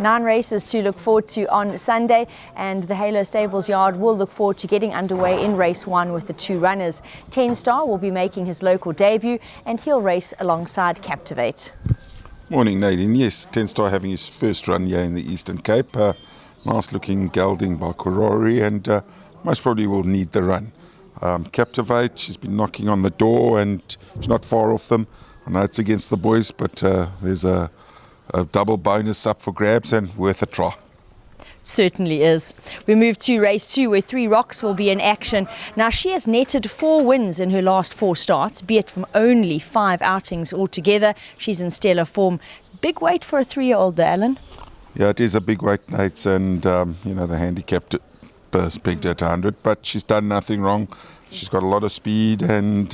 9 races to look forward to on Sunday, and the Halo Stables yard will look forward to getting underway in race 1 with the 2 runners. 10 Star will be making his local debut, and he'll race alongside Captivate. Morning, Nadine. Yes, 10 Star having his first run here in the Eastern Cape. Nice looking gelding by Korori, and most probably will need the run. Captivate, she's been knocking on the door and she's not far off them. I know it's against the boys, but there's a double bonus up for grabs and worth a try. Certainly is. We move to race 2 where 3 Rocks will be in action. Now, she has netted 4 wins in her last 4 starts, be it from only 5 outings altogether. She's in stellar form. Big weight for a 3-year-old there, Alan. Yeah, it is a big weight, Nate, and the handicap is pegged at 100, but she's done nothing wrong. She's got a lot of speed, and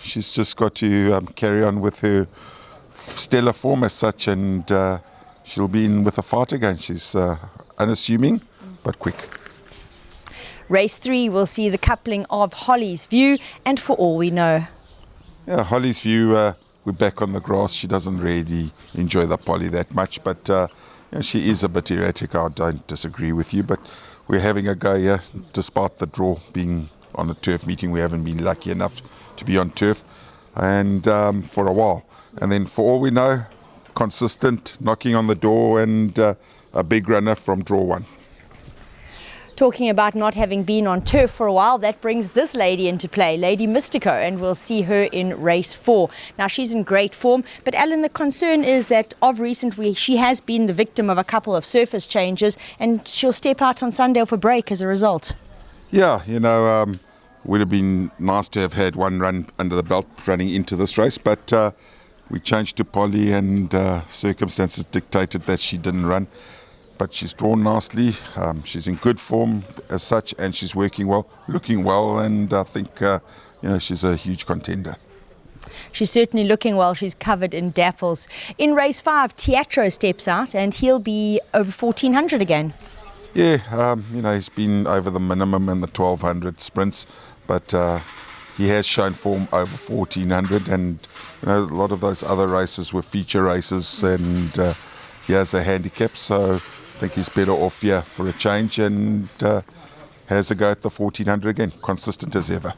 she's just got to carry on with her stellar form as such, and she'll be in with a fight again. She's unassuming but quick. Race 3 will see the coupling of Holly's View and For All We Know. Yeah, Holly's View, we're back on the grass. She doesn't really enjoy the poly that much, but she is a bit erratic. I don't disagree with you, but we're having a go here. Despite the draw being on a turf meeting, we haven't been lucky enough to be on turf and for a while. And then For All We Know, consistent, knocking on the door, and a big runner from draw 1. Talking about not having been on turf for a while, that brings this lady into play, Lady Mystico, and we'll see her in race 4. Now, she's in great form, but Alan, the concern is that of recent she has been the victim of a couple of surface changes, and she'll step out on Sunday off a break as a result. Yeah, would have been nice to have had one run under the belt running into this race, but we changed to poly, and circumstances dictated that she didn't run. But she's drawn nicely. She's in good form as such, and she's working well, looking well, and I think she's a huge contender. She's certainly looking well. She's covered in dapples. In race 5, Teatro steps out, and he'll be over 1400 again. Yeah, he's been over the minimum in the 1200 sprints, but he has shown form over 1400, and a lot of those other races were feature races, and he has a handicap, so I think he's better off here for a change, and has a go at the 1400 again, consistent as ever.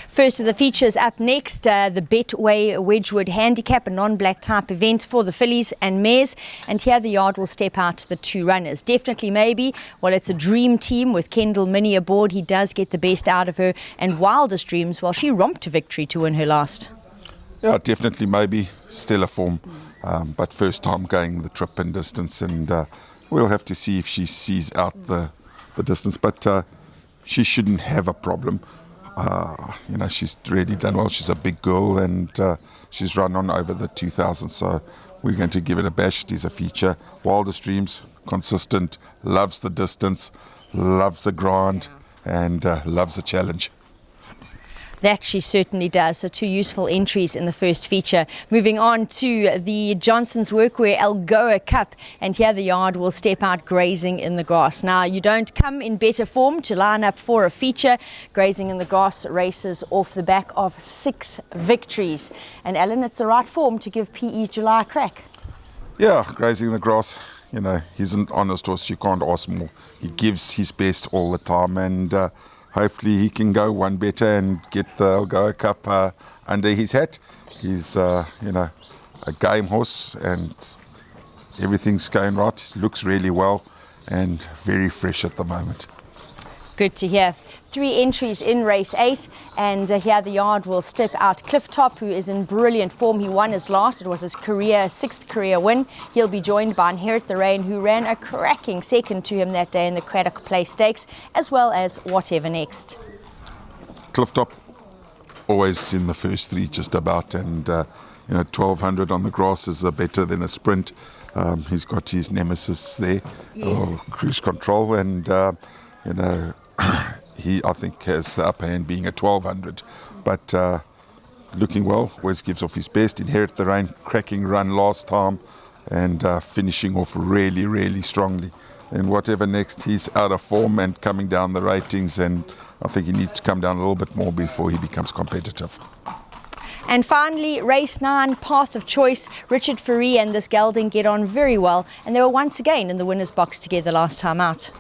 First of the features up next, the Betway Wedgewood handicap, a non-black type event for the fillies and mares, and here the yard will step out the 2 runners. Definitely Maybe, well, it's a dream team with Kendall Minnie aboard. He does get the best out of her, and Wildest Dreams, well, she romped to victory to win her last. Yeah, Definitely Maybe, stellar form. But first time going the trip and distance, and we'll have to see if she sees out the distance, but she shouldn't have a problem. She's really done well. She's a big girl, and she's run on over the 2000, so we're going to give it a bash. It is a feature. Wildest Dreams, consistent, loves the distance, loves the grind, and loves the challenge. That she certainly does. So 2 useful entries in the first feature. Moving on to the Johnson's Workwear Algoa Cup, and here the yard will step out Grazing in the Grass. Now, you don't come in better form to line up for a feature. Grazing in the Grass races off the back of 6 victories. And Alan, it's the right form to give PE's July a crack. Yeah, Grazing in the Grass. He's an honest horse. You can't ask more. He gives his best all the time, and hopefully he can go one better and get the Algoa Cup under his hat. He's, a game horse, and everything's going right. He looks really well and very fresh at the moment. Good to hear. 3 entries in race 8, and here the yard will step out Clifftop, who is in brilliant form. He won his last. It was his 6th career win. He'll be joined by Inherit the Rain, who ran a cracking second to him that day in the Craddock Place Stakes, as well as Whatever Next. Clifftop, always in the first 3 just about, and 1200 on the grass is better than a sprint. He's got his nemesis there, yes. Cruise Control, and he, I think, has the upper hand being a 1200, but looking well. Wes gives off his best. Inherit the Rain, cracking run last time, and finishing off really, really strongly. And Whatever Next, he's out of form and coming down the ratings, and I think he needs to come down a little bit more before he becomes competitive. And finally, race 9, Path of Choice. Richard Fourie and this gelding get on very well, and they were once again in the winner's box together last time out.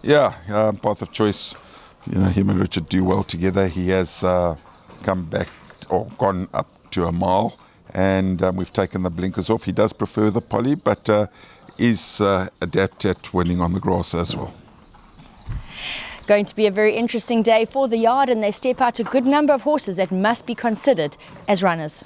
Yeah, Path of Choice, him and Richard do well together. He has come back or gone up to a mile, and we've taken the blinkers off. He does prefer the poly, but is adept at winning on the grass as well. Going to be a very interesting day for the yard, and they step out a good number of horses that must be considered as runners.